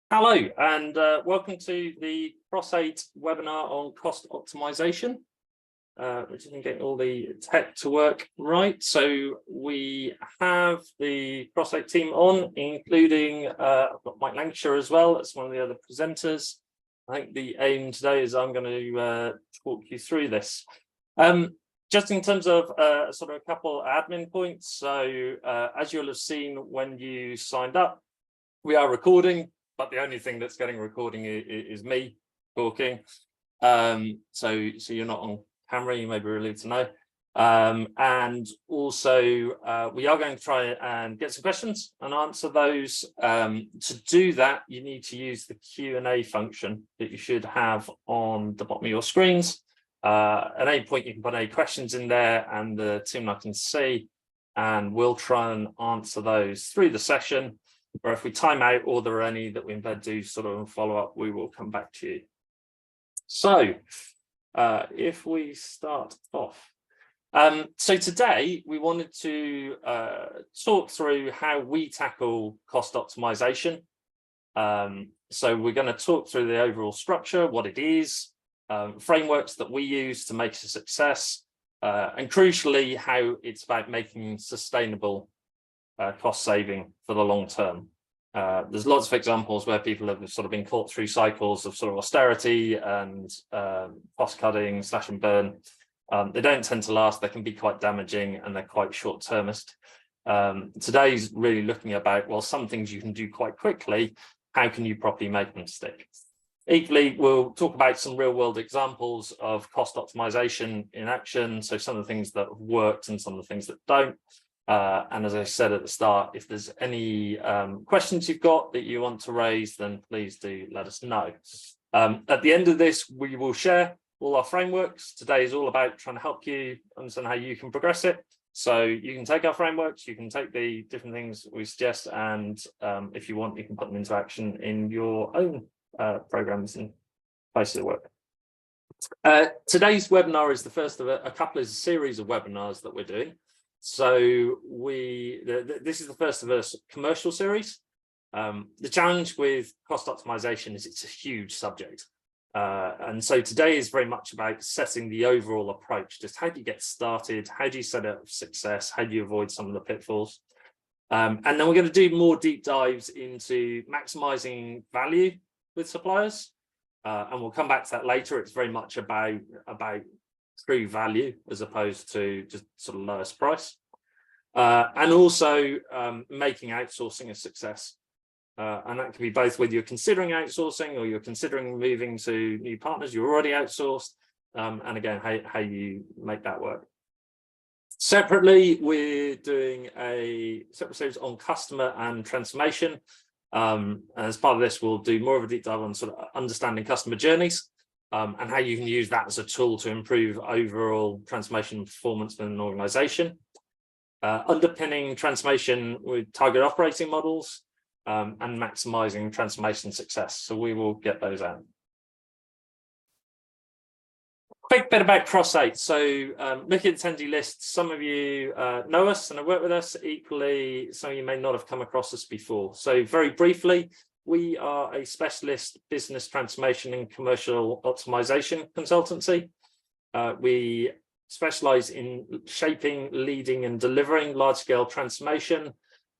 Hello, and welcome to the Cross8 webinar on cost optimization, which is getting all the tech to work right. So we have the Cross8 team on, including I've got Mike Lancashire as well. That's one of the other presenters. I think the aim today is I'm going to talk you through this. Just in terms of sort of a couple admin points. So as you'll have seen when you signed up, we are recording. But the only thing that's getting recording is me talking. So you're not on camera, you may be relieved to know. And also, we are going to try and get some questions and answer those. To do that, you need to use the Q&A function that you should have on the bottom of your screens. At any point, you can put any questions in there and the team can see, and we'll try and answer those through the session. Or if we time out or there are any that we in fact do sort of follow up, we will come back to you. So if we start off. So today we wanted to talk through how we tackle cost optimization. So we're going to talk through the overall structure, what it is, frameworks that we use to make a success, and crucially, how it's about making sustainable cost saving for the long term. There's lots of examples where people have sort of been caught through cycles of sort of austerity and cost cutting, slash and burn. They don't tend to last. They can be quite damaging and they're quite short termist. Today's really looking about, well, some things you can do quite quickly. How can you properly make them stick? Equally, we'll talk about some real world examples of cost optimization in action. So some of the things that have worked and some of the things that don't. And as I said at the start, if there's any questions you've got that you want to raise, then please do let us know. At the end of this, we will share all our frameworks. Today is all about trying to help you understand how you can progress it. So you can take our frameworks, you can take the different things we suggest, and if you want, you can put them into action in your own programs and places of work. Today's webinar is the first of a couple of series of webinars that we're doing. So this is the first of a commercial series. The challenge with cost optimization is it's a huge subject. And so today is very much about setting the overall approach. Just how do you get started? How do you set up success? How do you avoid some of the pitfalls? And then we're going to do more deep dives into maximizing value with suppliers. And we'll come back to that later. It's very much about true value as opposed to just sort of lowest price, and also making outsourcing a success, and that can be both whether you're considering outsourcing or you're considering moving to new partners you're already outsourced, and again how you make that work. Separately, we're doing a separate series on customer and transformation. And as part of this, we'll do more of a deep dive on sort of understanding customer journeys, and how you can use that as a tool to improve overall transformation performance in an organization. Underpinning transformation with target operating models, and maximizing transformation success. So we will get those out. Quick bit about Cross8. So looking at the attendee list, some of you know us and have worked with us. Equally, some of you may not have come across us before. So very briefly, we are a specialist business transformation and commercial optimization consultancy. We specialize in shaping, leading, and delivering large-scale transformation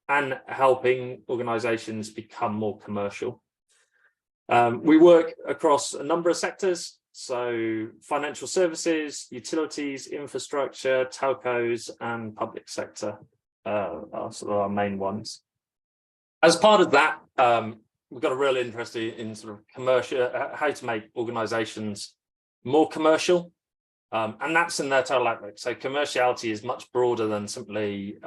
and helping organizations become more commercial. We work across a number of sectors, so financial services, utilities, infrastructure, telcos, and public sector are sort of our main ones. As part of that, we've got a real interest in sort of commercial, how to make organizations more commercial, and that's in their total outlook. So commerciality is much broader than simply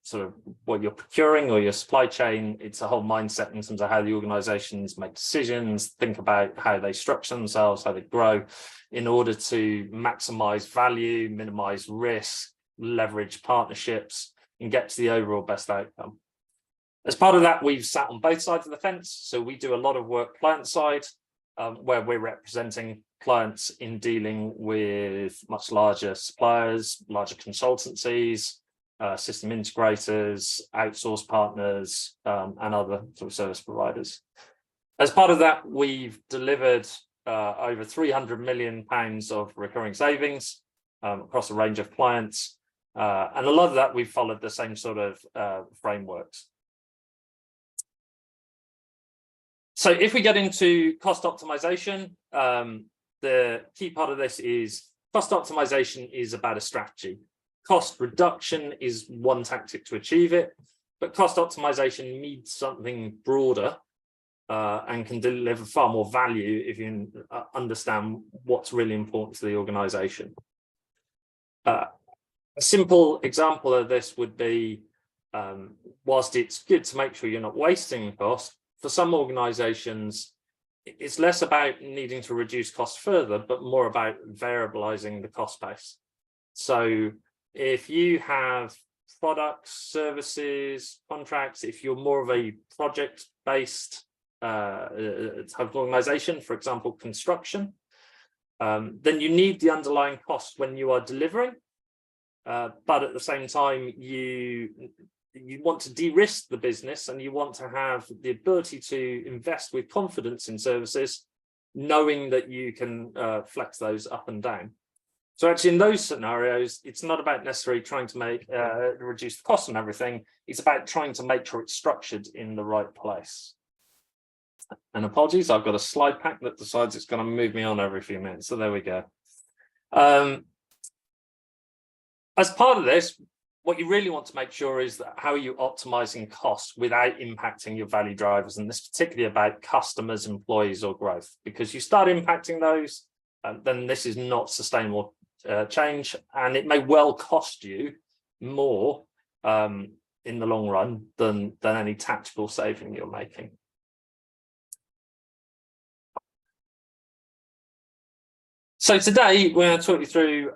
sort of what you're procuring or your supply chain. It's a whole mindset in terms of how the organizations make decisions, think about how they structure themselves, how they grow, in order to maximize value, minimize risk, leverage partnerships, and get to the overall best outcome. As part of that, we've sat on both sides of the fence. So we do a lot of work client side, where we're representing clients in dealing with much larger suppliers, larger consultancies, system integrators, outsource partners, and other sort of service providers. As part of that, we've delivered over £300 million of recurring savings across a range of clients. And a lot of that, we've followed the same sort of frameworks. So if we get into cost optimization, the key part of this is cost optimization is about a strategy. Cost reduction is one tactic to achieve it, but cost optimization needs something broader and can deliver far more value if you understand what's really important to the organization. A simple example of this would be, whilst it's good to make sure you're not wasting cost, for some organizations, it's less about needing to reduce costs further, but more about variabilizing the cost base. So if you have products, services, contracts, if you're more of a project-based type of organization, for example, construction, then you need the underlying costs when you are delivering. But at the same time, you want to de-risk the business and you want to have the ability to invest with confidence in services, knowing that you can flex those up and down. So actually in those scenarios, it's not about necessarily trying to make reduce the cost and everything. It's about trying to make sure it's structured in the right place. And apologies, I've got a slide pack that decides it's going to move me on every few minutes. So there we go. As part of this, what you really want to make sure is that how are you optimizing costs without impacting your value drivers, and this is particularly about customers, employees, or growth. Because you start impacting those, then this is not sustainable change, and it may well cost you more in the long run than any tactical saving you're making. So today we're going to talk you through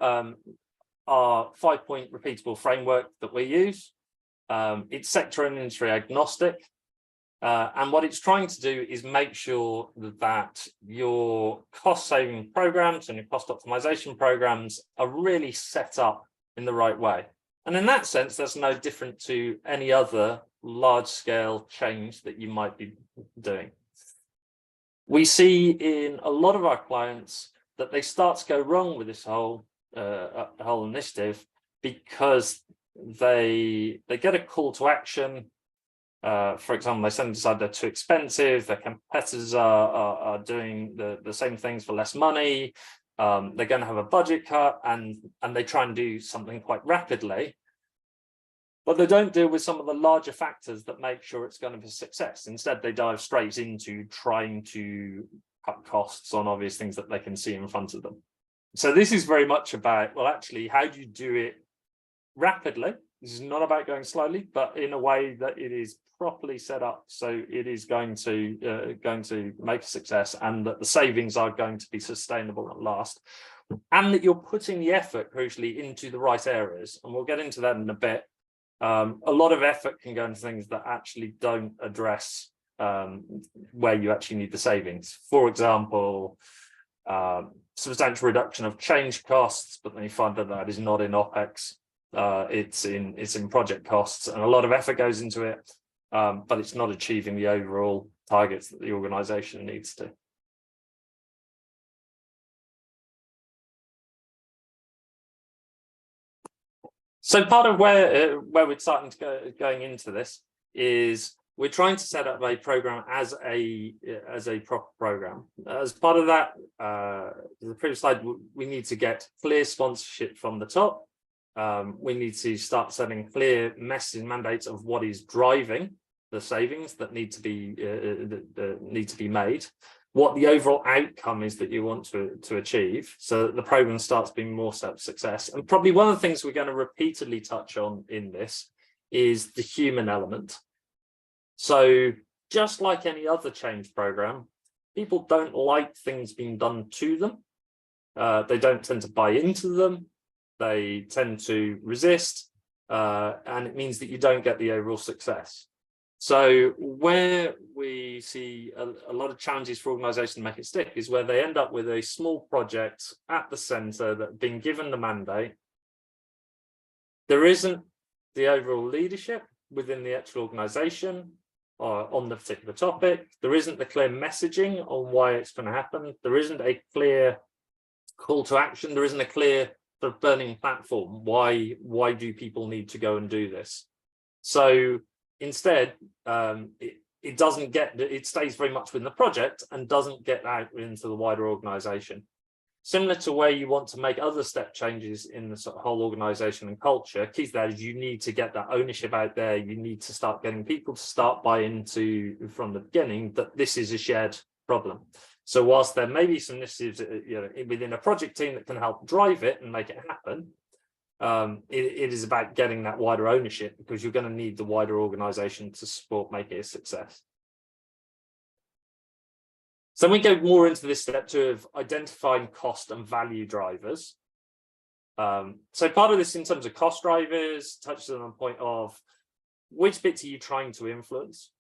our 5-point repeatable framework that we use. It's sector and industry agnostic. And what it's trying to do is make sure that your cost saving programs and your cost optimization programs are really set up in the right way. And in that sense, that's no different to any other large scale change that you might be doing. We see in a lot of our clients that they start to go wrong with this whole initiative because they get a call to action. For example, they suddenly decide they're too expensive, their competitors are doing the same things for less money, they're going to have a budget cut, and they try and do something quite rapidly, but they don't deal with some of the larger factors that make sure it's going to be a success. Instead, they dive straight into trying to cut costs on obvious things that they can see in front of them. So this is very much about, well, actually, how do you do it rapidly? This is not about going slowly, but in a way that it is properly set up so it is going to make a success, and that the savings are going to be sustainable at last, and that you're putting the effort, crucially, into the right areas. And we'll get into that in a bit. A lot of effort can go into things that actually don't address where you actually need the savings. For example, substantial reduction of change costs, but then you find that that is not in OPEX. It's in project costs, and a lot of effort goes into it, but it's not achieving the overall targets that the organization needs to. So part of where we're starting to going into this is we're trying to set up a program as a proper program. As part of that, the previous slide, we need to get clear sponsorship from the top. We need to start setting clear messages and mandates of what is driving the savings that need to be made, what the overall outcome is that you want to achieve, so that the program starts being more success. And probably one of the things we're going to repeatedly touch on in this is the human element. So just like any other change program, people don't like things being done to them. They don't tend to buy into them. They tend to resist, and it means that you don't get the overall success. So where we see a lot of challenges for organizations to make it stick is where they end up with a small project at the center that being given the mandate. There isn't the overall leadership within the actual organization, on the particular topic. There isn't the clear messaging on why it's going to happen. There isn't a clear call to action. There isn't a clear sort of burning platform. Why do people need to go and do this? So instead, it doesn't get, it stays very much within the project and doesn't get out into the wider organization. Similar to where you want to make other step changes in the sort of whole organization and culture, key to that is you need to get that ownership out there. You need to start getting people to start buying into from the beginning that this is a shared problem. So whilst there may be some initiatives, within a project team that can help drive it and make it happen, it is about getting that wider ownership, because you're going to need the wider organization to support make it a success. So we go more into this step 2 of identifying cost and value drivers. So part of this in terms of cost drivers touches on the point of which bits are you trying to influence?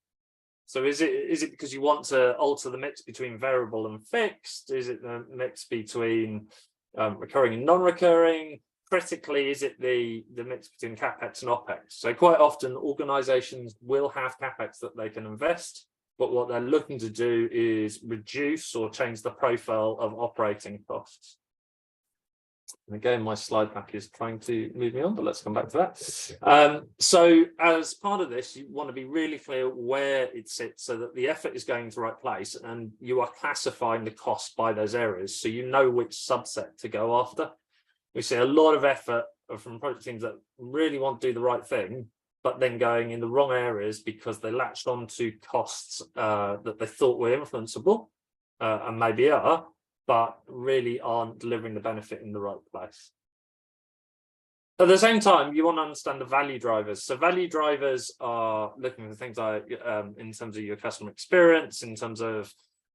So is it because you want to alter the mix between variable and fixed? Is it the mix between recurring and non-recurring? Critically, is it the mix between CapEx and OpEx? So quite often organizations will have CapEx that they can invest, but what they're looking to do is reduce or change the profile of operating costs. And again, my slide pack is trying to move me on, but let's come back to that. So as part of this, you want to be really clear where it sits so that the effort is going to the right place and you are classifying the costs by those areas, so you know which subset to go after. We see a lot of effort from project teams that really want to do the right thing, but then going in the wrong areas because they latched onto costs that they thought were influenceable and maybe are, but really aren't delivering the benefit in the right place. At the same time, you want to understand the value drivers. So value drivers are looking for things like in terms of your customer experience, in terms of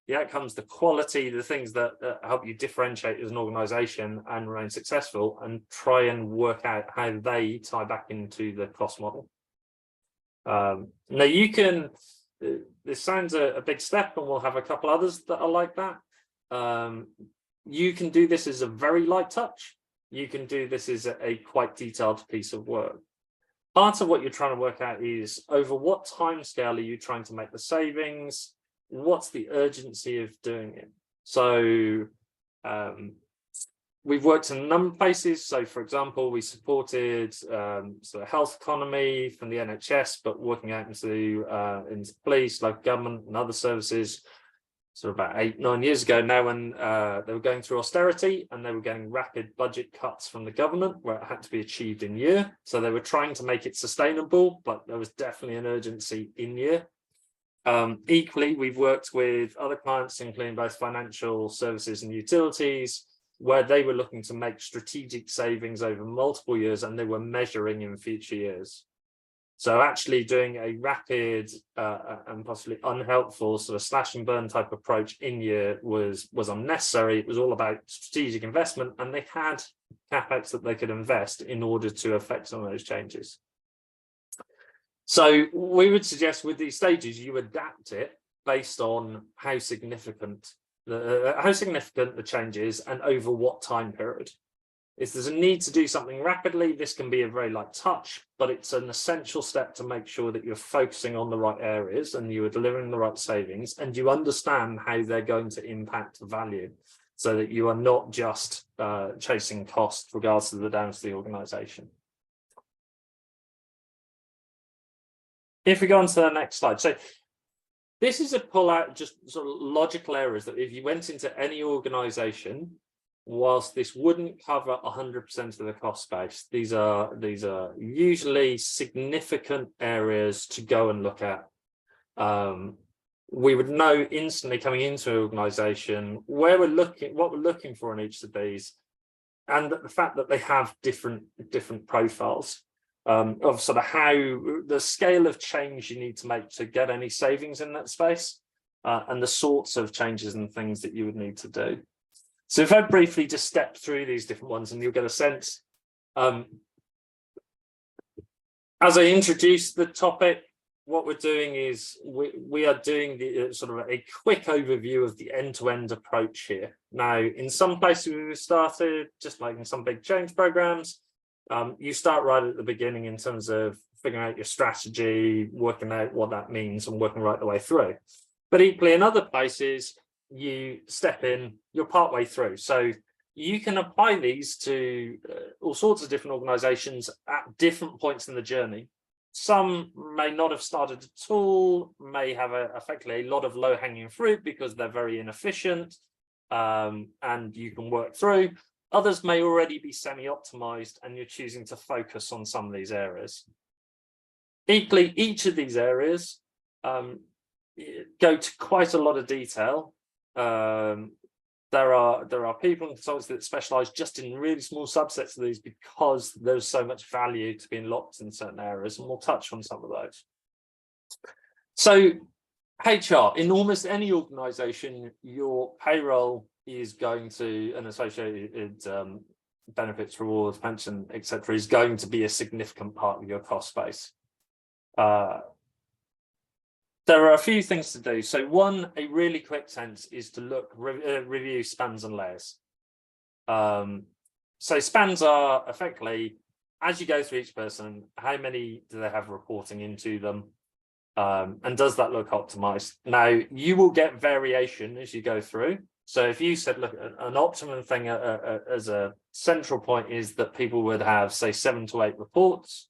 the outcomes, the quality, the things that help you differentiate as an organization and remain successful, and try and work out how they tie back into the cost model. Now you can, this sounds a big step, and we'll have a couple others that are like that. You can do this as a very light touch. You can do this as a quite detailed piece of work. Part of what you're trying to work out is over what time scale are you trying to make the savings? What's the urgency of doing it? So we've worked in a number of places. So for example, we supported sort of health economy from the NHS, but working out into police, local government and other services. So about 8-9 years ago now, when they were going through austerity and they were getting rapid budget cuts from the government where it had to be achieved in year. So they were trying to make it sustainable, but there was definitely an urgency in year. Equally, we've worked with other clients, including both financial services and utilities, where they were looking to make strategic savings over multiple years, and they were measuring in future years. So actually doing a rapid and possibly unhelpful sort of slash and burn type approach in year was unnecessary. It was all about strategic investment, and they had CapEx that they could invest in order to affect some of those changes. So we would suggest with these stages, you adapt it based on how significant the change is and over what time period. If there's a need to do something rapidly, this can be a very light touch, but it's an essential step to make sure that you're focusing on the right areas and you are delivering the right savings, and you understand how they're going to impact value, so that you are not just chasing cost regardless of the damage to the organization. If we go on to the next slide. So this is a pull out just sort of logical errors that if you went into any organization, whilst this wouldn't cover 100% of the cost base, these are usually significant areas to go and look at. We would know instantly coming into an organization where we're looking, what we're looking for in each of these, and the fact that they have different profiles. Of sort of how the scale of change you need to make to get any savings in that space, and the sorts of changes and things that you would need to do. So if I briefly just step through these different ones, and you'll get a sense. As I introduce the topic, what we're doing is we are doing the sort of a quick overview of the end-to-end approach here. Now, in some places we've started, just like in some big change programs, you start right at the beginning in terms of figuring out your strategy, working out what that means and working right the way through. But equally in other places, you step in, you're partway through. So you can apply these to all sorts of different organizations at different points in the journey. Some may not have started at all, may have effectively a lot of low-hanging fruit because they're very inefficient, and you can work through. Others may already be semi-optimized and you're choosing to focus on some of these areas. Equally, each of these areas go to quite a lot of detail. There are people and consultants that specialize just in really small subsets of these because there's so much value to being locked in certain areas, and we'll touch on some of those. So HR, in almost any organization, your payroll is going to, and associated benefits, rewards, pension, etc., is going to be a significant part of your cost base. There are a few things to do. So one, a really quick sense is to review spans and layers. So spans are effectively, as you go through each person, how many do they have reporting into them? And does that look optimized? Now, you will get variation as you go through. So if you said, look, an optimum thing as a central point is that people would have, say, 7 to 8 reports.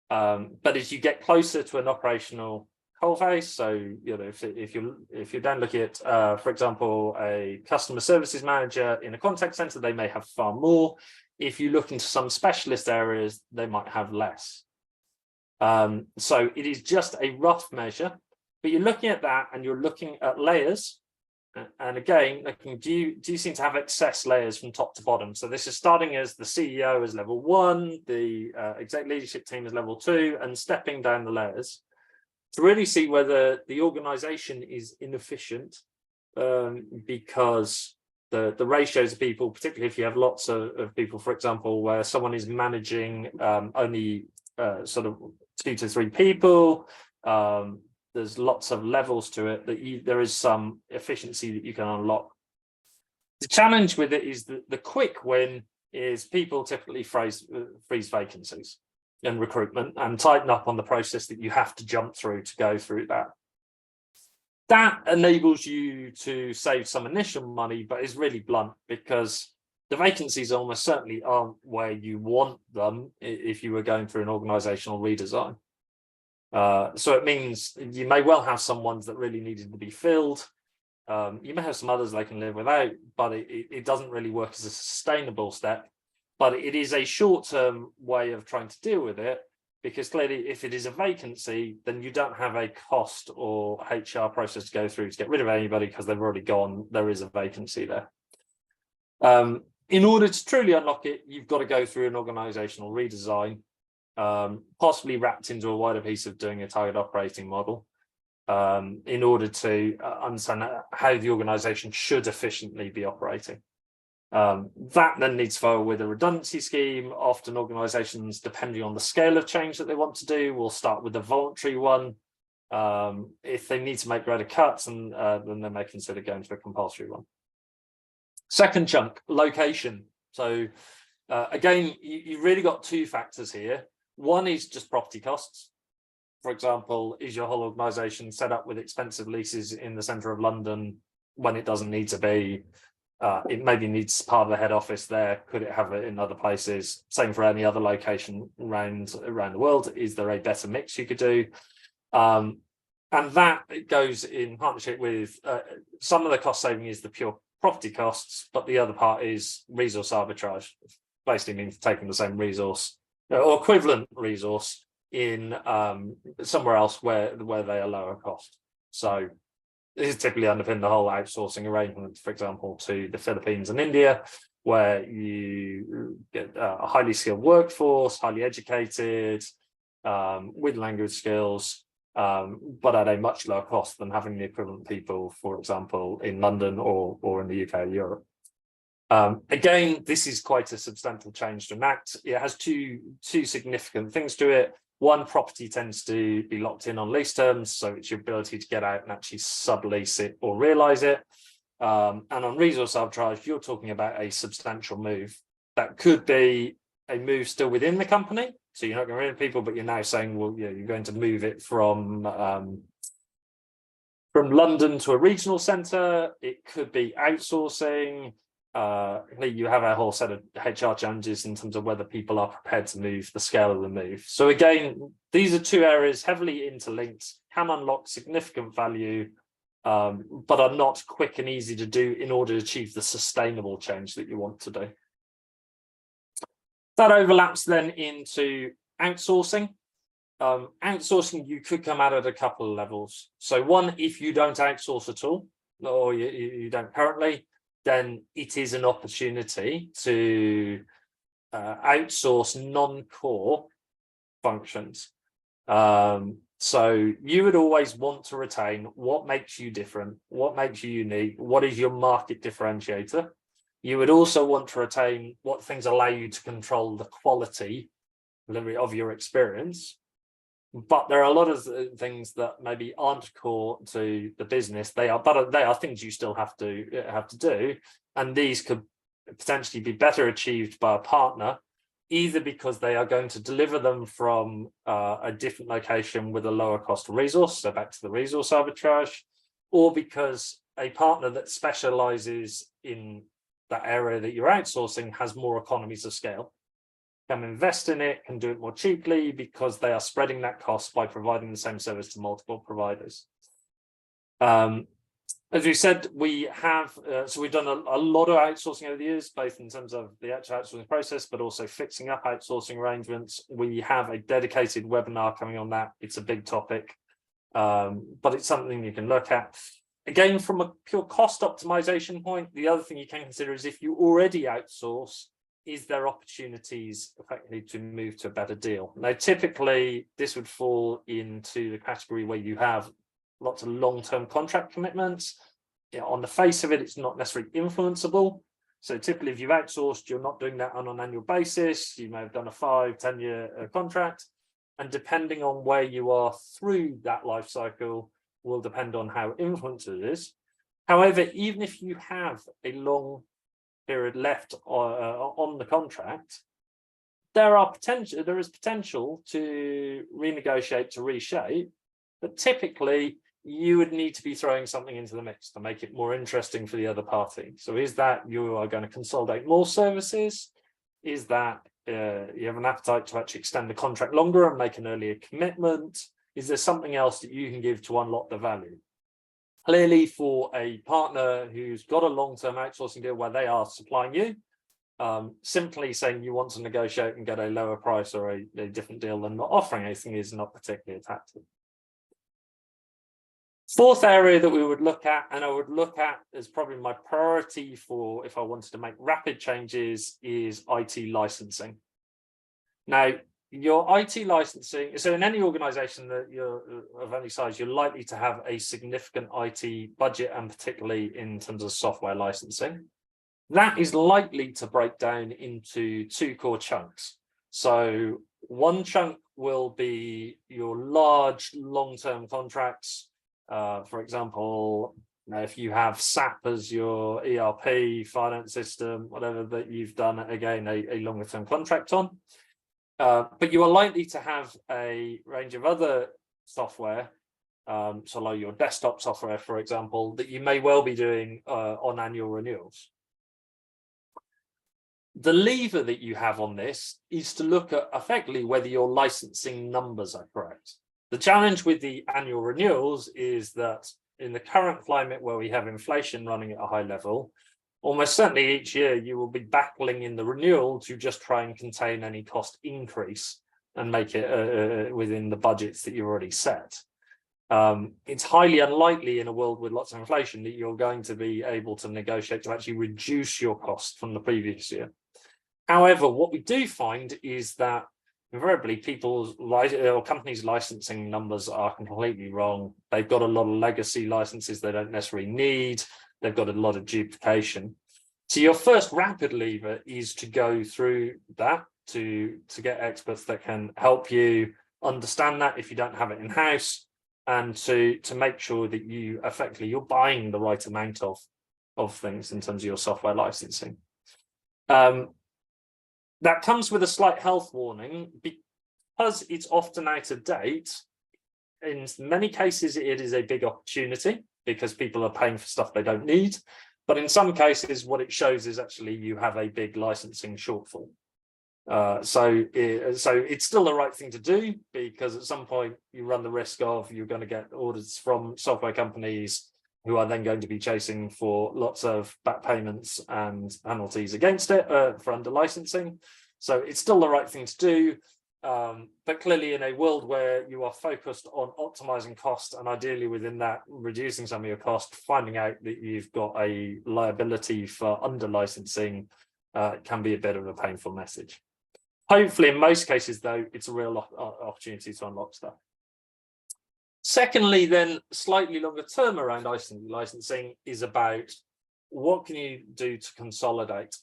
But as you get closer to an operational coalface, so if you're then looking at, for example, a customer services manager in a contact center, they may have far more. If you look into some specialist areas, they might have less. So it is just a rough measure, but you're looking at that and you're looking at layers. And again, do you seem to have excess layers from top to bottom? So this is starting as the CEO as level 1, the exec leadership team as level 2, and stepping down the layers to really see whether the organization is inefficient, because the ratios of people, particularly if you have lots of people, for example, where someone is managing only sort of 2 to 3 people, there's lots of levels to it that there is some efficiency that you can unlock. The challenge with it is that the quick win is people typically freeze vacancies and recruitment and tighten up on the process that you have to jump through to go through that. That enables you to save some initial money, but is really blunt because the vacancies almost certainly aren't where you want them if you were going through an organizational redesign. So it means you may well have some ones that really needed to be filled. You may have some others they can live without, but it doesn't really work as a sustainable step. But it is a short-term way of trying to deal with it, because clearly if it is a vacancy, then you don't have a cost or HR process to go through to get rid of anybody because they've already gone. There is a vacancy there. In order to truly unlock it, you've got to go through an organizational redesign, possibly wrapped into a wider piece of doing a target operating model, in order to understand how the organization should efficiently be operating. That then needs to follow with a redundancy scheme. Often organizations, depending on the scale of change that they want to do, will start with a voluntary one. If they need to make greater cuts, and then they may consider going to a compulsory one. Second chunk, location. So again, you really got 2 factors here. One is just property costs. For example, is your whole organization set up with expensive leases in the center of London when it doesn't need to be? It maybe needs part of the head office there. Could it have it in other places? Same for any other location around the world. Is there a better mix you could do? And that goes in partnership with some of the cost saving is the pure property costs, but the other part is resource arbitrage. Basically means taking the same resource or equivalent resource in somewhere else where they are lower cost. So this is typically underpinned the whole outsourcing arrangement, for example, to the Philippines and India, where you get a highly skilled workforce, highly educated, with language skills, but at a much lower cost than having the equivalent people, for example, in London or in the UK or Europe. Again, this is quite a substantial change to enact. It has two significant things to it. One, property tends to be locked in on lease terms, so it's your ability to get out and actually sublease it or realise it. And on resource arbitrage, you're talking about a substantial move. That could be a move still within the company, So you're not getting rid of people, but you're now saying, well, yeah, you're going to move it from London to a regional centre. It could be outsourcing. You have a whole set of HR challenges in terms of whether people are prepared to move, the scale of the move. So again, these are two areas heavily interlinked, can unlock significant value, but are not quick and easy to do in order to achieve the sustainable change that you want to do. That overlaps then into outsourcing. Outsourcing, you could come at it a couple of levels. So one, if you don't outsource at all, or you don't currently, then it is an opportunity to outsource non-core functions. So you would always want to retain what makes you different, what makes you unique, what is your market differentiator. You would also want to retain what things allow you to control the quality delivery of your experience. But there are a lot of things that maybe aren't core to the business. They are things you still have to do, and these could potentially be better achieved by a partner, either because they are going to deliver them from a different location with a lower cost resource, so back to the resource arbitrage, or because a partner that specializes in that area that you're outsourcing has more economies of scale, can invest in it, can do it more cheaply because they are spreading that cost by providing the same service to multiple providers. As we said, we have, so we've done a lot of outsourcing over the years, both in terms of the actual outsourcing process, but also fixing up outsourcing arrangements. We have a dedicated webinar coming on that. It's a big topic, but it's something you can look at. Again, from a pure cost optimization point, the other thing you can consider is if you already outsource, is there opportunities effectively to move to a better deal? Now, typically, this would fall into the category where you have lots of long-term contract commitments. On the face of it, it's not necessarily influenceable. So typically, if you've outsourced, you're not doing that on an annual basis. You may have done a 5-10-year contract. And depending on where you are through that life cycle will depend on how influenced it is. However, even if you have a long period left on the contract, there is potential to renegotiate, to reshape, but typically you would need to be throwing something into the mix to make it more interesting for the other party. So is that you are going to consolidate more services? Is that you have an appetite to actually extend the contract longer and make an earlier commitment? Is there something else that you can give to unlock the value? Clearly, for a partner who's got a long-term outsourcing deal where they are supplying you, simply saying you want to negotiate and get a lower price or a different deal than not offering anything is not particularly attractive. Fourth area that we would look at, and I would look at as probably my priority for if I wanted to make rapid changes, is IT licensing. Now, your IT licensing, so in any organization that you're of any size, you're likely to have a significant IT budget, and particularly in terms of software licensing. That is likely to break down into two core chunks. So one chunk will be your large long-term contracts. For example, if you have SAP as your ERP, finance system, whatever that you've done, again, a longer term contract on. But you are likely to have a range of other software, so like your desktop software, for example, that you may well be doing on annual renewals. The lever that you have on this is to look at effectively whether your licensing numbers are correct. The challenge with the annual renewals is that in the current climate where we have inflation running at a high level, almost certainly each year you will be battling in the renewal to just try and contain any cost increase and make it within the budgets that you've already set. It's highly unlikely in a world with lots of inflation that you're going to be able to negotiate to actually reduce your cost from the previous year. However, what we do find is that invariably people's or companies' licensing numbers are completely wrong. They've got a lot of legacy licenses they don't necessarily need. They've got a lot of duplication. So your first rapid lever is to go through that to get experts that can help you understand that if you don't have it in-house, and to make sure that you effectively you're buying the right amount of things in terms of your software licensing. That comes with a slight health warning. because it's often out of date, in many cases, it is a big opportunity because people are paying for stuff they don't need. But in some cases, what it shows is actually you have a big licensing shortfall. So it's still the right thing to do, because at some point you run the risk of you're going to get orders from software companies who are then going to be chasing for lots of back payments and penalties against it for under licensing. So it's still the right thing to do. But clearly, in a world where you are focused on optimizing cost and ideally within that reducing some of your cost, finding out that you've got a liability for under licensing can be a bit of a painful message. Hopefully, in most cases, though, it's a real opportunity to unlock stuff. Secondly, then, slightly longer term around licensing is about what can you do to consolidate.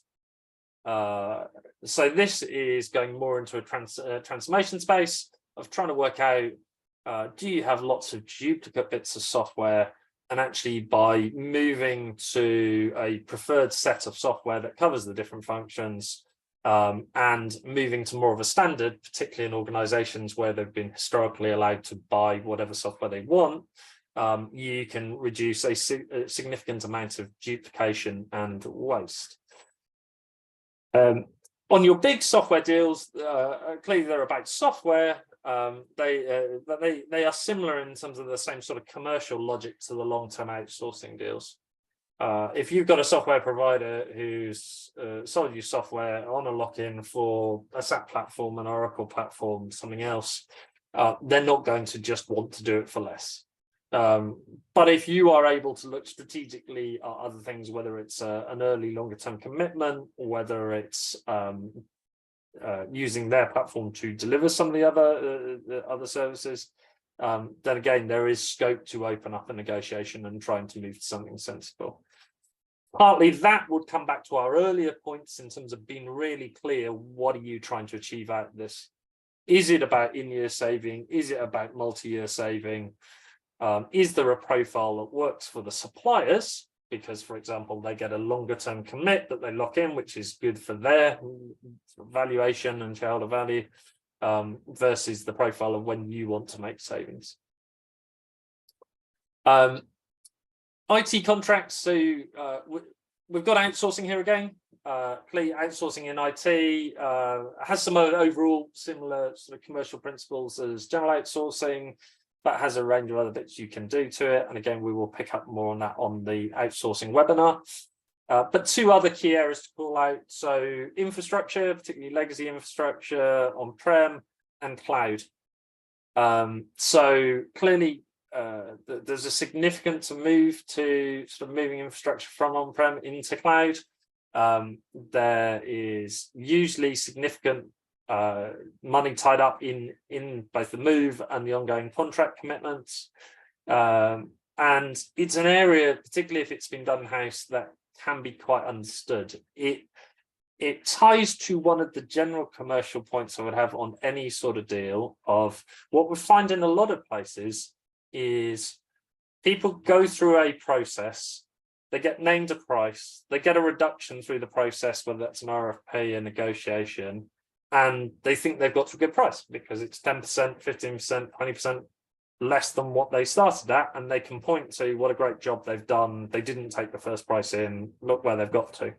So this is going more into a transformation space of trying to work out, do you have lots of duplicate bits of software, and actually by moving to a preferred set of software that covers the different functions, and moving to more of a standard, particularly in organizations where they've been historically allowed to buy whatever software they want, you can reduce a significant amount of duplication and waste. On your big software deals, clearly they're about software. They are similar in terms of the same sort of commercial logic to the long-term outsourcing deals. If you've got a software provider who's sold you software on a lock-in for a SAP platform, an Oracle platform, something else, they're not going to just want to do it for less. But if you are able to look strategically at other things, whether it's an early longer-term commitment, or whether it's using their platform to deliver some of the other services, then again, there is scope to open up a negotiation and trying to move to something sensible. Partly that would come back to our earlier points in terms of being really clear, what are you trying to achieve out of this? Is it about in-year saving? Is it about multi-year saving? Is there a profile that works for the suppliers? Because, for example, they get a longer term commit that they lock in, which is good for their valuation and shareholder value, versus the profile of when you want to make savings. IT contracts, so we've got outsourcing here again. Clearly, outsourcing in IT has some overall similar sort of commercial principles as general outsourcing, but has a range of other bits you can do to it. And again, we will pick up more on that on the outsourcing webinar. But two other key areas to call out. So infrastructure, particularly legacy infrastructure, on-prem and cloud. So clearly, there's a significant move to sort of moving infrastructure from on-prem into cloud. There is usually significant money tied up in both the move and the ongoing contract commitments. And it's an area, particularly if it's been done in-house, that can be quite understood. It ties to one of the general commercial points I would have on any sort of deal of what we find in a lot of places is people go through a process, they get named a price, they get a reduction through the process, whether that's an RFP, a negotiation, and they think they've got to a good price because it's 10%, 15%, 20% less than what they started at, and they can point to what a great job they've done. They didn't take the first price in, look where they've got to.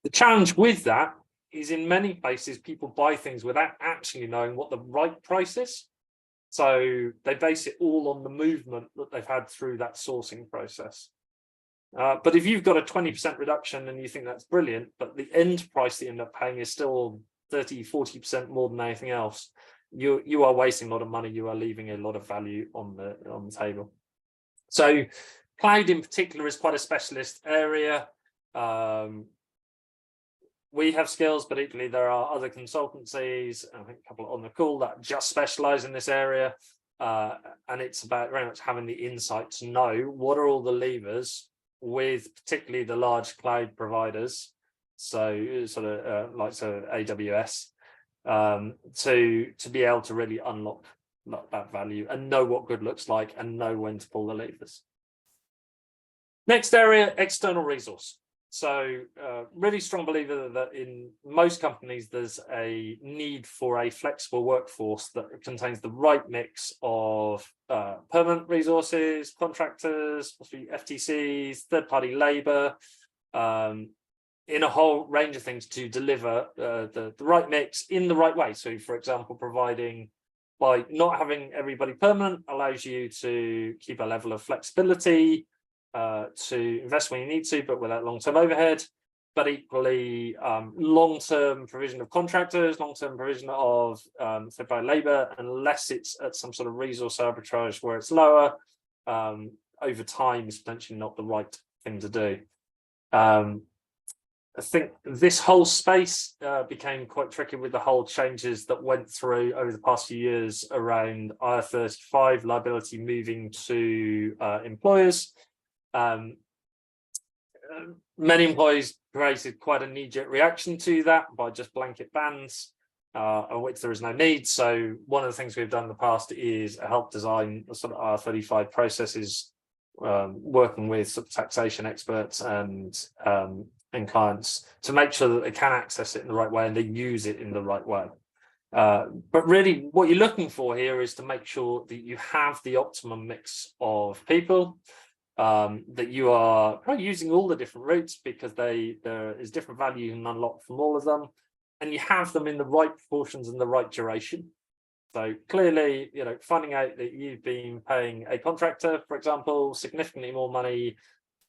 The challenge with that is in many places, people buy things without actually knowing what the right price is. So they base it all on the movement that they've had through that sourcing process. But if you've got a 20% reduction and you think that's brilliant, but the end price that you end up paying is still 30, 40% more than anything else, you are wasting a lot of money. You are leaving a lot of value on the table. So cloud in particular is quite a specialist area. We have skills, but equally there are other consultancies, I think a couple on the call, that just specialize in this area. And it's about very much having the insight to know what are all the levers with particularly the large cloud providers. So sort of like AWS, to be able to really unlock that value and know what good looks like and know when to pull the levers. Next area, external resource. So really strong believer that in most companies, there's a need for a flexible workforce that contains the right mix of permanent resources, contractors, FTCs, third-party labor, in a whole range of things to deliver the right mix in the right way. So, for example, by not having everybody permanent allows you to keep a level of flexibility, to invest when you need to, but without long-term overhead. But equally, long-term provision of contractors, long-term provision of third-party labor, unless it's at some sort of resource arbitrage where it's lower, over time is potentially not the right thing to do. I think this whole space became quite tricky with the whole changes that went through over the past few years around IR35 liability moving to employers. Many employees created quite a knee-jerk reaction to that by just blanket bans, of which there is no need. So one of the things we've done in the past is help design sort of IR35 processes, working with sort of taxation experts and clients to make sure that they can access it in the right way and they use it in the right way. But really what you're looking for here is to make sure that you have the optimum mix of people, that you are probably using all the different routes because there is different value and unlocked from all of them, and you have them in the right proportions and the right duration. So clearly, finding out that you've been paying a contractor, for example, significantly more money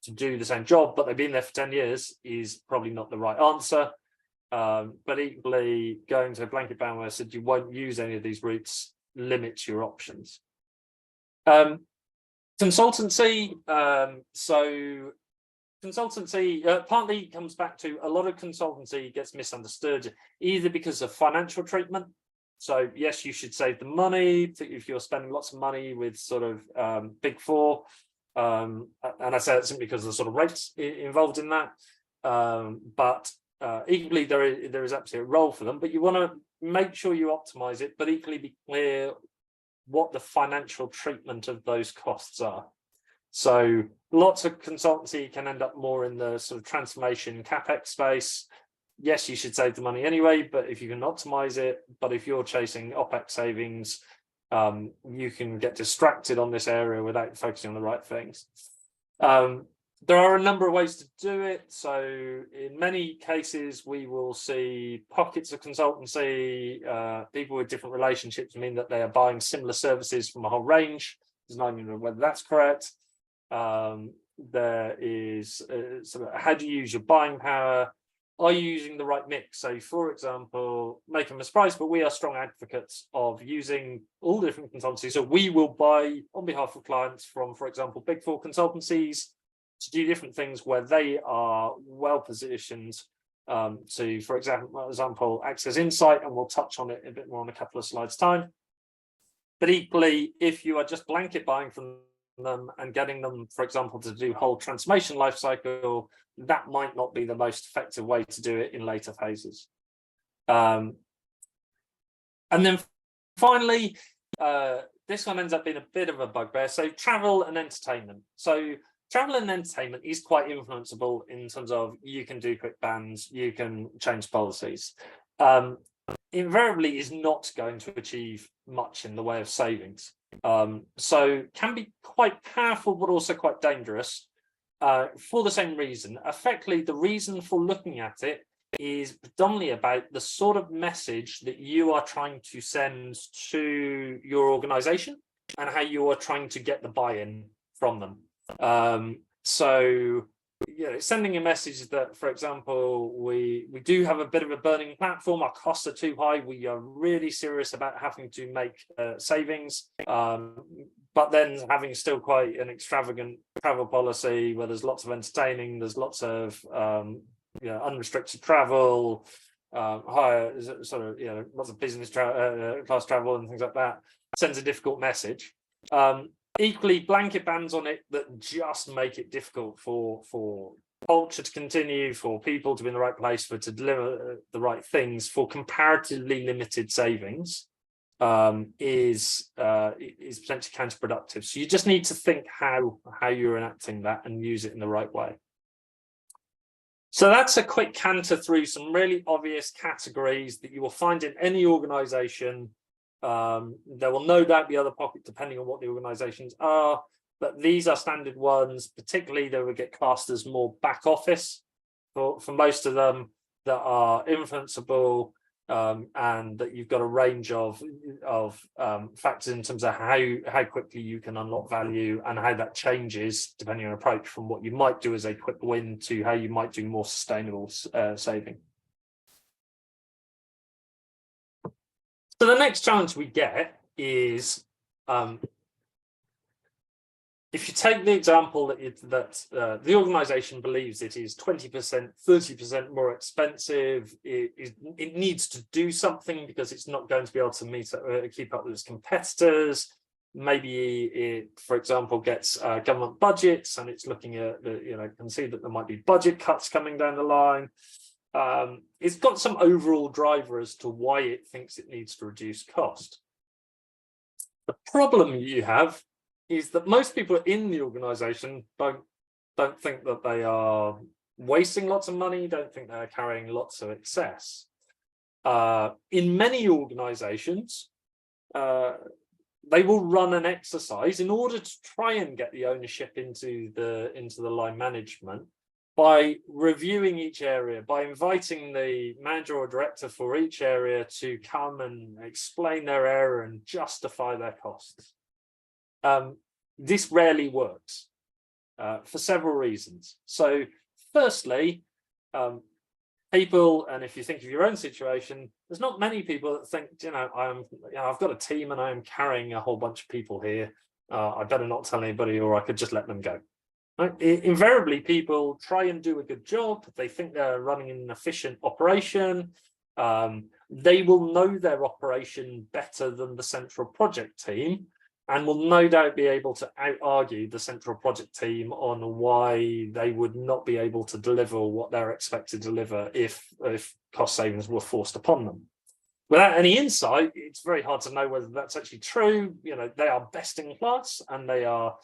to do the same job, but they've been there for 10 years is probably not the right answer. But equally, going to a blanket ban where I said you won't use any of these routes limits your options. Consultancy. So consultancy partly comes back to a lot of consultancy gets misunderstood, either because of financial treatment. So yes, you should save the money if you're spending lots of money with sort of big four. And I say that simply because of the sort of rates involved in that. But equally, there is absolutely a role for them, but you want to make sure you optimize it, but equally be clear what the financial treatment of those costs are. So lots of consultancy can end up more in the sort of transformation CapEx space. Yes, you should save the money anyway, but if you can optimize it, but if you're chasing OpEx savings, you can get distracted on this area without focusing on the right things. There are a number of ways to do it. So in many cases, we will see pockets of consultancy, people with different relationships mean that they are buying similar services from a whole range. There's no idea whether that's correct. There is sort of how do you use your buying power? Are you using the right mix? So, for example, make them a surprise, but we are strong advocates of using all different consultancies. So we will buy on behalf of clients from, for example, big four consultancies to do different things where they are well positioned to, for example, access insight, and we'll touch on it a bit more in a couple of slides' time. But equally, if you are just blanket buying from them and getting them, for example, to do whole transformation lifecycle, that might not be the most effective way to do it in later phases. And then finally, this one ends up being a bit of a bugbear. So travel and entertainment. So travel and entertainment is quite influenceable in terms of you can do quick bans, you can change policies. Invariably is not going to achieve much in the way of savings. So can be quite powerful, but also quite dangerous for the same reason. Effectively, the reason for looking at it is predominantly about the sort of message that you are trying to send to your organization and how you are trying to get the buy-in from them. So sending a message that, for example, we do have a bit of a burning platform, our costs are too high, we are really serious about having to make savings, but then having still quite an extravagant travel policy where there's lots of entertaining, there's lots of unrestricted travel, higher sort of lots of business class travel and things like that, sends a difficult message. Equally, blanket bans on it that just make it difficult for culture to continue, for people to be in the right place, for to deliver the right things for comparatively limited savings is potentially counterproductive. So you just need to think how you're enacting that and use it in the right way. So that's a quick canter through some really obvious categories that you will find in any organization. There will no doubt be other pockets depending on what the organizations are, but these are standard ones. Particularly they would get classed as more back office for most of them, that are influenceable, and that you've got a range of factors in terms of how quickly you can unlock value and how that changes depending on approach from what you might do as a quick win to how you might do more sustainable saving. So the next challenge we get is, if you take the example that the organization believes it is 20%, 30% more expensive, it needs to do something because it's not going to be able to keep up with its competitors. Maybe it, for example, gets government budgets and it's looking at, can see that there might be budget cuts coming down the line. It's got some overall driver as to why it thinks it needs to reduce cost. The problem you have is that most people in the organization don't think that they are wasting lots of money, don't think they're carrying lots of excess. In many organizations, they will run an exercise in order to try and get the ownership into the line management by reviewing each area, by inviting the manager or director for each area to come and explain their area and justify their costs. This rarely works for several reasons. So firstly, people, and if you think of your own situation, there's not many people that think, I've got a team and I'm carrying a whole bunch of people here. I better not tell anybody, or I could just let them go. Right? Invariably, people try and do a good job. They think they're running an efficient operation. They will know their operation better than the central project team, and will no doubt be able to out-argue the central project team on why they would not be able to deliver what they're expected to deliver if cost savings were forced upon them. Without any insight, it's very hard to know whether that's actually true. They are best in class and they are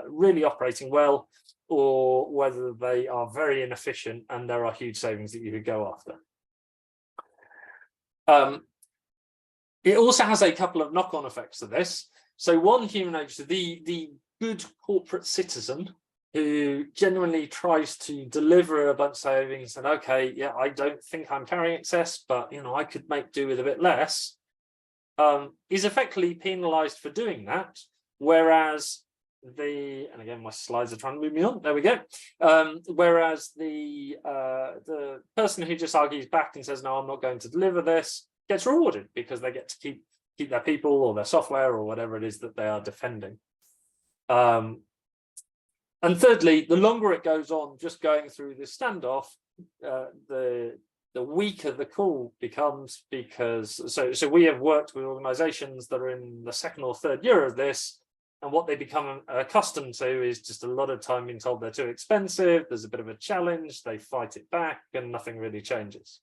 really operating well, or whether they are very inefficient and there are huge savings that you could go after. It also has a couple of knock-on effects to this. So one, human nature, the good corporate citizen who genuinely tries to deliver a bunch of savings and, okay, yeah, I don't think I'm carrying excess, but I could make do with a bit less, is effectively penalized for doing that. Whereas and again, my slides are trying to move me on. There we go. Whereas the person who just argues back and says, no, I'm not going to deliver this, gets rewarded because they get to keep their people or their software or whatever it is that they are defending. And thirdly, the longer it goes on, just going through this standoff, the weaker the call becomes, because so we have worked with organizations that are in the second or third year of this, and what they become accustomed to is just a lot of time being told they're too expensive, there's a bit of a challenge, they fight it back, and nothing really changes.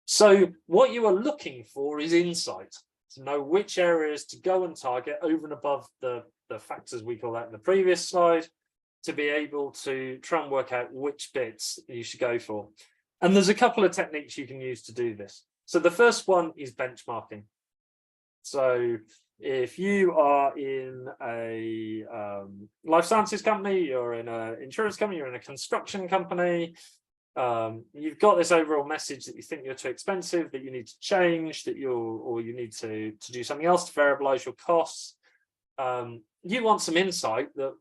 So what you are looking for is insight, to know which areas to go and target over and above the factors we call out in the previous slide, to be able to try and work out which bits you should go for. And there's a couple of techniques you can use to do this. So the first one is benchmarking. So if you are in a life sciences company, you're in an insurance company, you're in a construction company, you've got this overall message that you think you're too expensive, that you need to change, that you need to do something else to variabilize your costs. You want some insight that,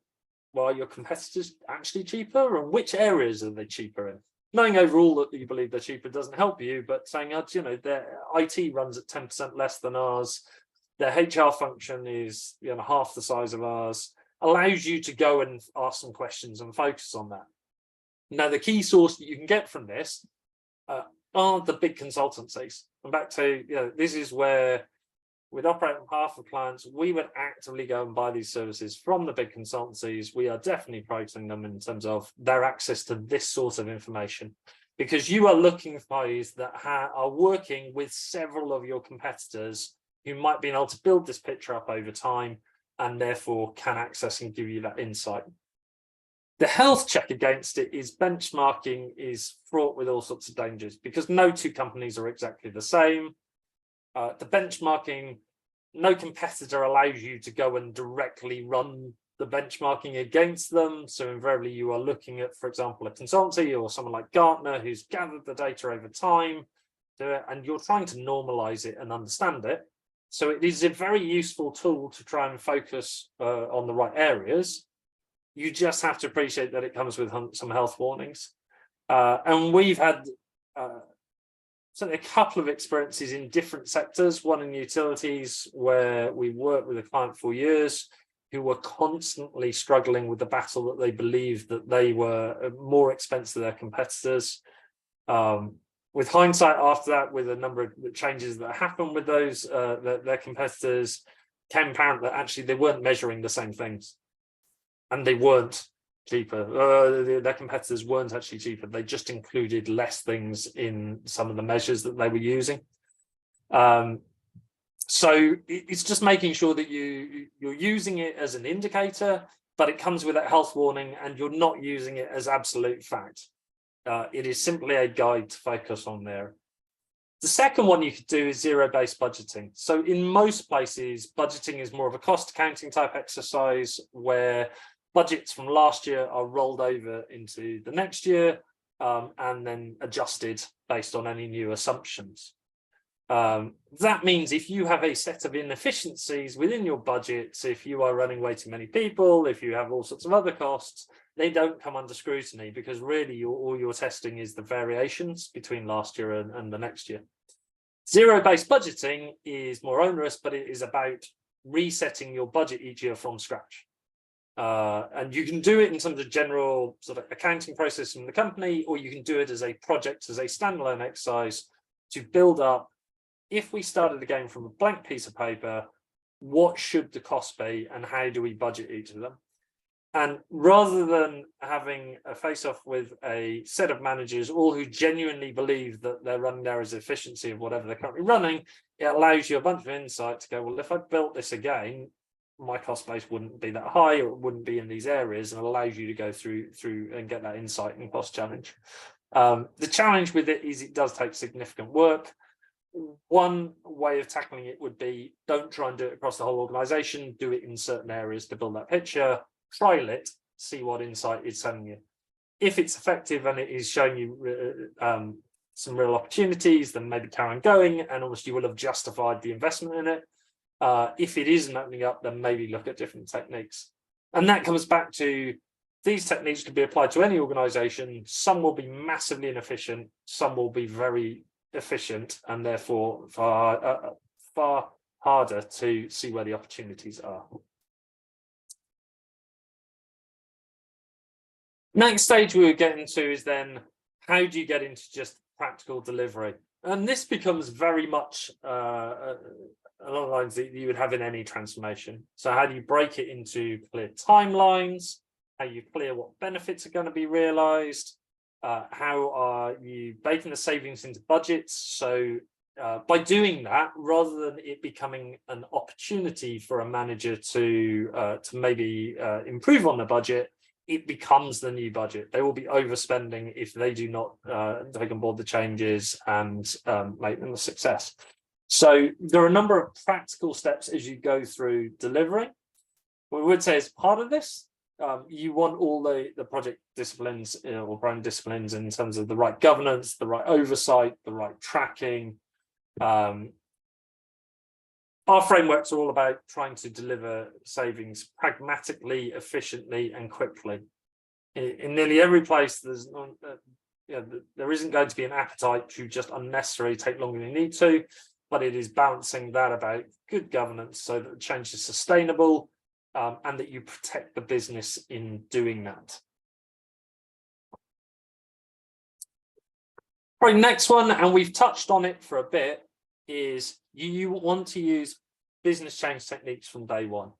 well, your competitors actually cheaper, and which areas are they cheaper in? Knowing overall that you believe they're cheaper doesn't help you, but saying, their IT runs at 10% less than ours, their HR function is half the size of ours, allows you to go and ask some questions and focus on that. Now, the key source that you can get from this are the big consultancies. And back to, this is where, with operating on behalf of clients, we would actively go and buy these services from the big consultancies. We are definitely pricing them in terms of their access to this sort of information, because you are looking for parties that are working with several of your competitors who might be able to build this picture up over time and therefore can access and give you that insight. The health check against it is benchmarking is fraught with all sorts of dangers because no two companies are exactly the same. The benchmarking, no competitor allows you to go and directly run the benchmarking against them. So invariably you are looking at, for example, a consultancy or someone like Gartner who's gathered the data over time, and you're trying to normalize it and understand it. So it is a very useful tool to try and focus on the right areas. You just have to appreciate that it comes with some health warnings. And we've had certainly a couple of experiences in different sectors, one in utilities where we worked with a client for years who were constantly struggling with the battle that they believed that they were more expensive than their competitors. With hindsight after that, with a number of changes that happened with those, their competitors, came apparent that actually they weren't measuring the same things. And they weren't cheaper. Their competitors weren't actually cheaper. They just included less things in some of the measures that they were using. So it's just making sure that you're using it as an indicator, but it comes with that health warning and you're not using it as absolute fact. It is simply a guide to focus on there. The second one you could do is zero-based budgeting. So in most places, budgeting is more of a cost accounting type exercise where budgets from last year are rolled over into the next year and then adjusted based on any new assumptions. That means if you have a set of inefficiencies within your budget, so if you are running way too many people, if you have all sorts of other costs, they don't come under scrutiny because really all you're testing is the variations between last year and the next year. Zero-based budgeting is more onerous, but it is about resetting your budget each year from scratch. And you can do it in terms of general sort of accounting process in the company, or you can do it as a project, as a standalone exercise to build up. If we started again from a blank piece of paper, what should the cost be and how do we budget each of them? And rather than having a face-off with a set of managers, all who genuinely believe that they're running there as efficiency of whatever they're currently running, it allows you a bunch of insight to go, well, if I built this again, my cost base wouldn't be that high or it wouldn't be in these areas, and allows you to go through and get that insight and cost challenge. The challenge with it is it does take significant work. One way of tackling it would be don't try and do it across the whole organization, do it in certain areas to build that picture, trial it, see what insight it's telling you. If it's effective and it is showing you some real opportunities, then maybe carry on going and almost you will have justified the investment in it. If it isn't opening up, then maybe look at different techniques. And that comes back to these techniques can be applied to any organization. Some will be massively inefficient, some will be very efficient, and therefore far harder to see where the opportunities are. Next stage we were getting to is then how do you get into just practical delivery? And this becomes very much along the lines that you would have in any transformation. So how do you break it into clear timelines? How you clear what benefits are going to be realized? How are you baking the savings into budgets? So by doing that, rather than it becoming an opportunity for a manager to maybe improve on the budget, it becomes the new budget. They will be overspending if they do not take on board the changes and make them a success. So there are a number of practical steps as you go through delivering. What we would say as part of this, you want all the project disciplines or brand disciplines in terms of the right governance, the right oversight, the right tracking. Our frameworks are all about trying to deliver savings pragmatically, efficiently, and quickly. In nearly every place, there isn't going to be an appetite to just unnecessarily take longer than you need to, but it is balancing that about good governance so that the change is sustainable and that you protect the business in doing that. Right, next one, and we've touched on it for a bit, is you want to use business change techniques from day one.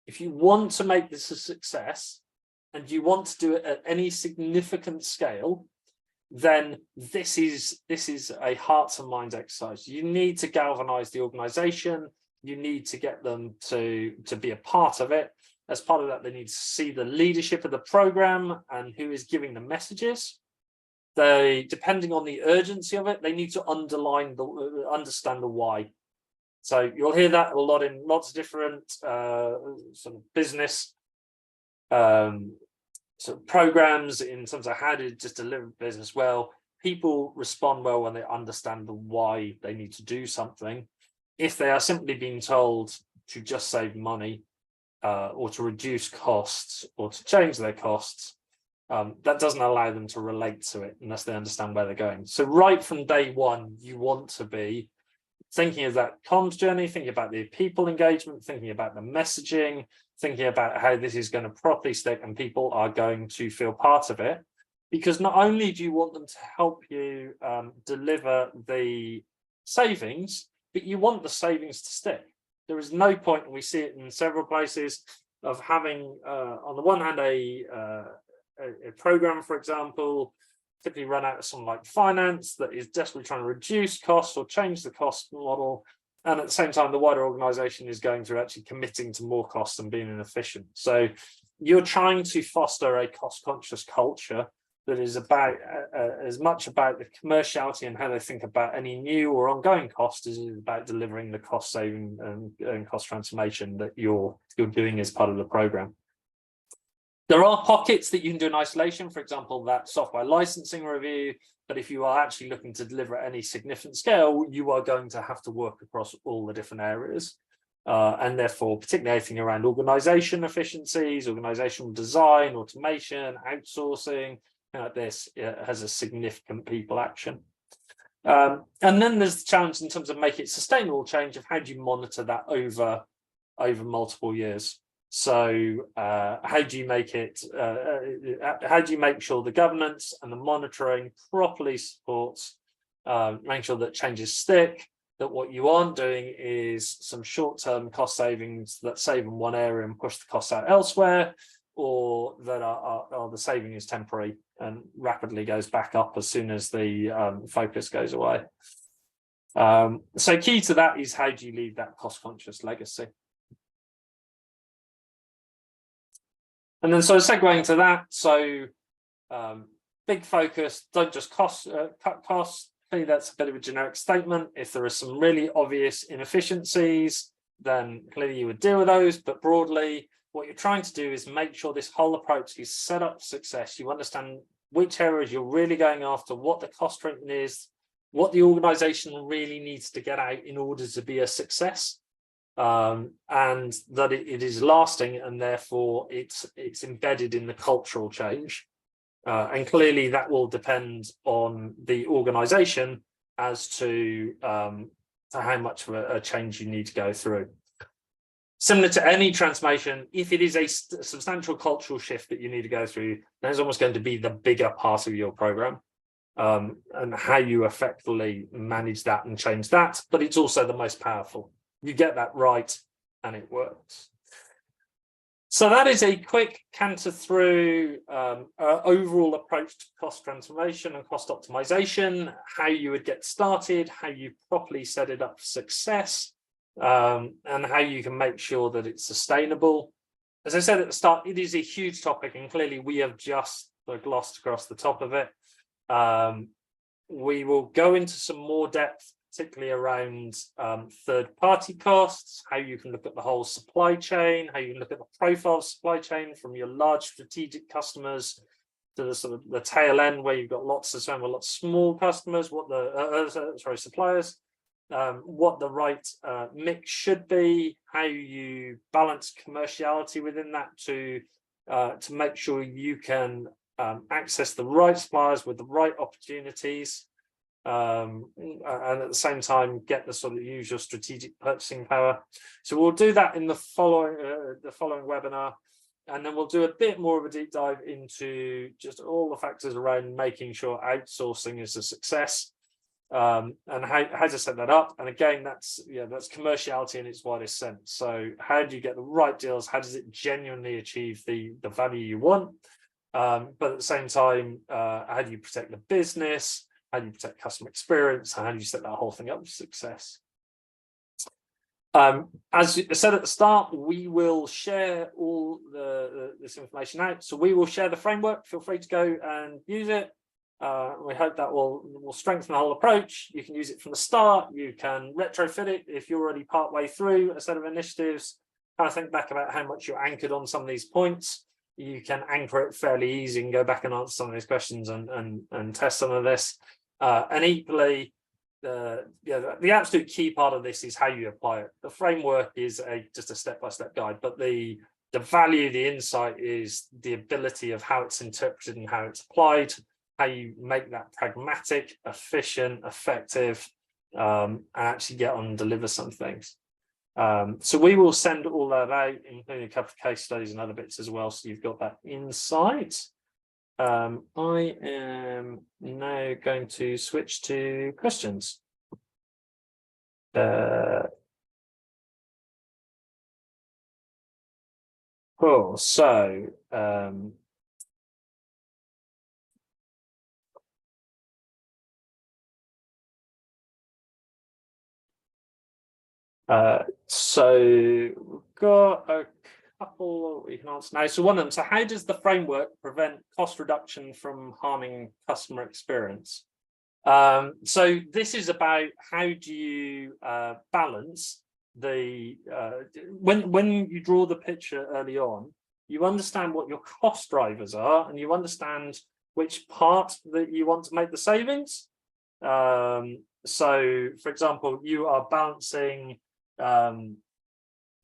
If you want to make this a success and you want to do it at any significant scale, then this is a hearts and minds exercise. You need to galvanize the organization. You need to get them to be a part of it. As part of that, they need to see the leadership of the program and who is giving the messages. They, depending on the urgency of it, they need to understand the why. So you'll hear that a lot in lots of different sort of business sort of programs in terms of how to just deliver business well. People respond well when they understand the why they need to do something. If they are simply being told to just save money or to reduce costs or to change their costs, that doesn't allow them to relate to it unless they understand where they're going. So right from day one, you want to be thinking of that comms journey, thinking about the people engagement, thinking about the messaging, thinking about how this is going to properly stick and people are going to feel part of it. Because not only do you want them to help you deliver the savings, but you want the savings to stick. There is no point, and we see it in several places, of having, on the one hand, a program, for example, typically run out of something like finance that is desperately trying to reduce costs or change the cost model. And at the same time, the wider organization is going through actually committing to more costs and being inefficient. So you're trying to foster a cost-conscious culture that is about as much about the commerciality and how they think about any new or ongoing cost as it is about delivering the cost saving and cost transformation that you're doing as part of the program. There are pockets that you can do in isolation, for example, that software licensing review, but if you are actually looking to deliver at any significant scale, you are going to have to work across all the different areas. And therefore, particularly anything around organization efficiencies, organizational design, automation, outsourcing, like this, it has a significant people action. And then there's the challenge in terms of making it sustainable change of how do you monitor that over multiple years. So how do you make it, how do you make sure the governance and the monitoring properly supports, making sure that changes stick, that what you aren't doing is some short-term cost savings that save in one area and push the costs out elsewhere, or that are the saving is temporary and rapidly goes back up as soon as the focus goes away. So key to that is how do you leave that cost-conscious legacy? And then so segueing to that, so big focus, don't just cut costs. Clearly that's a bit of a generic statement. If there are some really obvious inefficiencies, then clearly you would deal with those, but broadly, what you're trying to do is make sure this whole approach is set up for success. You understand which areas you're really going after, what the cost treatment is, what the organization really needs to get out in order to be a success, and that it is lasting and therefore it's embedded in the cultural change. And clearly that will depend on the organization as to how much of a change you need to go through. Similar to any transformation, if it is a substantial cultural shift that you need to go through, then it's almost going to be the bigger part of your program, and how you effectively manage that and change that. But it's also the most powerful. You get that right and it works. So that is a quick canter through overall approach to cost transformation and cost optimization, how you would get started, how you properly set it up for success, and how you can make sure that it's sustainable. As I said at the start, it is a huge topic, and clearly we have just glossed across the top of it. We will go into some more depth, particularly around third-party costs, how you can look at the whole supply chain, how you can look at the profile of supply chain from your large strategic customers to the sort of the tail end where you've got lots of small customers, what the suppliers. What the right mix should be, how you balance commerciality within that to make sure you can access the right suppliers with the right opportunities, and at the same time get the sort of usual strategic purchasing power. So we'll do that in the following webinar, and then we'll do a bit more of a deep dive into just all the factors around making sure outsourcing is a success. And how to set that up. And again, that's commerciality in its widest sense. So how do you get the right deals? How does it genuinely achieve the value you want? But at the same time, how do you protect the business? How do you protect customer experience? How do you set that whole thing up for success? As I said at the start, we will share all this information out. So we will share the framework. Feel free to go and use it. We hope that will strengthen the whole approach. You can use it from the start. You can retrofit it if you're already partway through a set of initiatives. Kind of think back about how much you're anchored on some of these points. You can anchor it fairly easy and go back and answer some of these questions and test some of this. And equally, the absolute key part of this is how you apply it. The framework is just a step-by-step guide, but the value, the insight is the ability of how it's interpreted and how it's applied, how you make that pragmatic, efficient, effective, and actually get on and deliver some things. So we will send all that out, including a couple of case studies and other bits as well, so you've got that insight. I am now going to switch to questions. Cool. So we've got a couple we can answer now. So one of them, so how does the framework prevent cost reduction from harming customer experience? So this is about how do you balance the when you draw the picture early on, you understand what your cost drivers are and you understand which part that you want to make the savings. So for example, you are balancing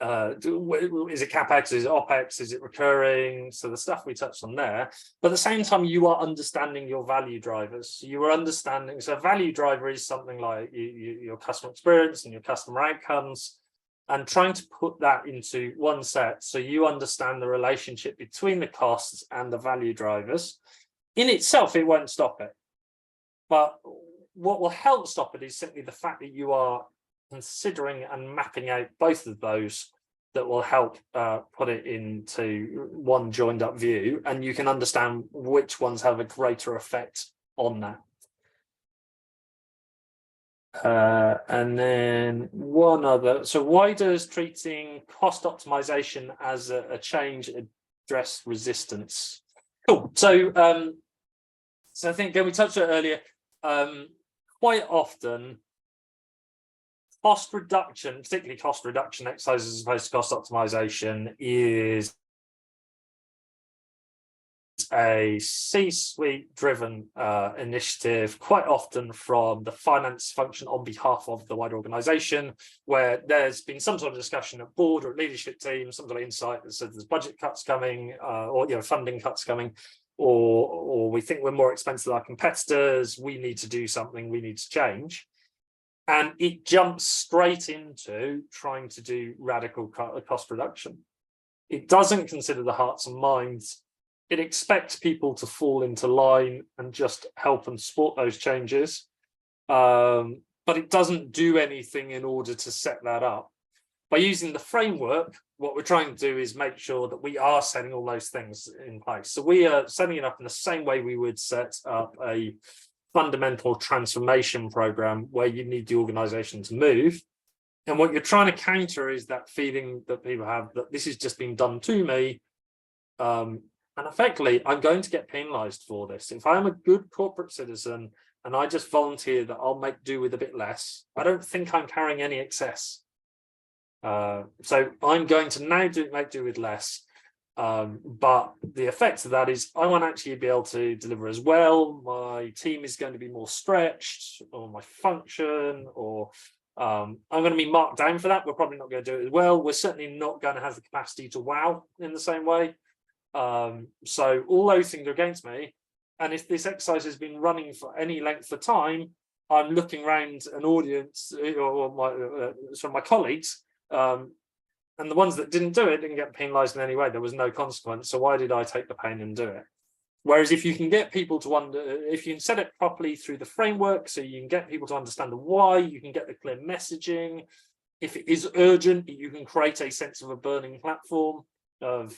is it capex, is it opex, is it recurring? So the stuff we touched on there, but at the same time you are understanding your value drivers. You are understanding, so a value driver is something like your customer experience and your customer outcomes, and trying to put that into one set so you understand the relationship between the costs and the value drivers. In itself, it won't stop it, but what will help stop it is simply the fact that you are considering and mapping out both of those that will help put it into one joined up view, and you can understand which ones have a greater effect on that. And then one other, so why does treating cost optimization as a change address resistance? Cool. So I think we touched on it earlier, quite often cost reduction, particularly cost reduction exercises as opposed to cost optimization, is a C-suite driven initiative, quite often from the finance function on behalf of the wider organization, where there's been some sort of discussion at board or leadership team, some sort of insight that says there's budget cuts coming, or funding cuts coming, or we think we're more expensive than our competitors, we need to do something, we need to change. And it jumps straight into trying to do radical cost reduction. It doesn't consider the hearts and minds. It expects people to fall into line and just help and support those changes. But it doesn't do anything in order to set that up. By using the framework, what we're trying to do is make sure that we are setting all those things in place. So we are setting it up in the same way we would set up a fundamental transformation program where you need the organization to move. And what you're trying to counter is that feeling that people have that this is just being done to me. And effectively, I'm going to get penalized for this. If I'm a good corporate citizen and I just volunteer that I'll make do with a bit less, I don't think I'm carrying any excess. So I'm going to now make do with less. But the effect of that is I won't actually be able to deliver as well. My team is going to be more stretched, or my function, or I'm going to be marked down for that. We're probably not going to do it as well. We're certainly not going to have the capacity to wow in the same way. So all those things are against me. And if this exercise has been running for any length of time, I'm looking around an audience or my colleagues, and the ones that didn't do it didn't get penalized in any way. There was no consequence. So why did I take the pain and do it? Whereas if you can get people to if you can set it properly through the framework, so you can get people to understand the why, you can get the clear messaging. If it is urgent, you can create a sense of a burning platform of,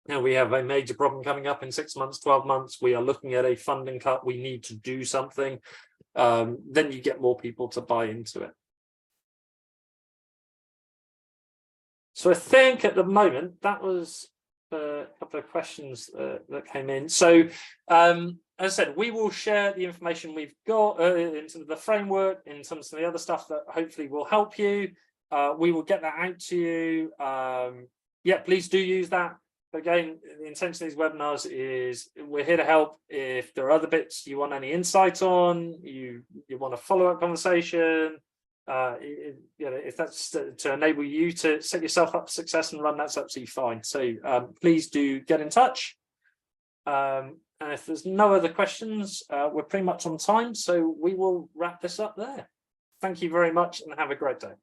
we have a major problem coming up in 6 months, 12 months. We are looking at a funding cut. We need to do something. Then you get more people to buy into it. So I think at the moment that was a couple of questions that came in. So as I said, we will share the information we've got into the framework, in terms of the other stuff that hopefully will help you. We will get that out to you. Yeah, please do use that. Again, the intention of these webinars is we're here to help. If there are other bits you want any insight on, you want a follow-up conversation, if that's to enable you to set yourself up for success and run, that's absolutely fine. So please do get in touch. And if there's no other questions, we're pretty much on time, so we will wrap this up there. Thank you very much and have a great day.